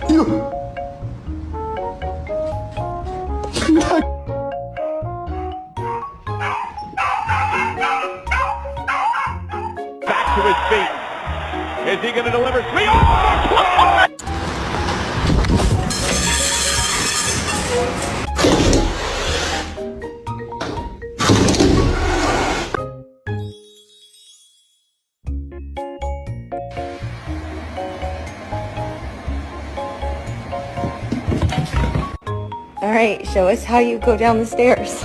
You. Back to his feet. Is he going to deliver? Oh! All right, show us how you go down the stairs.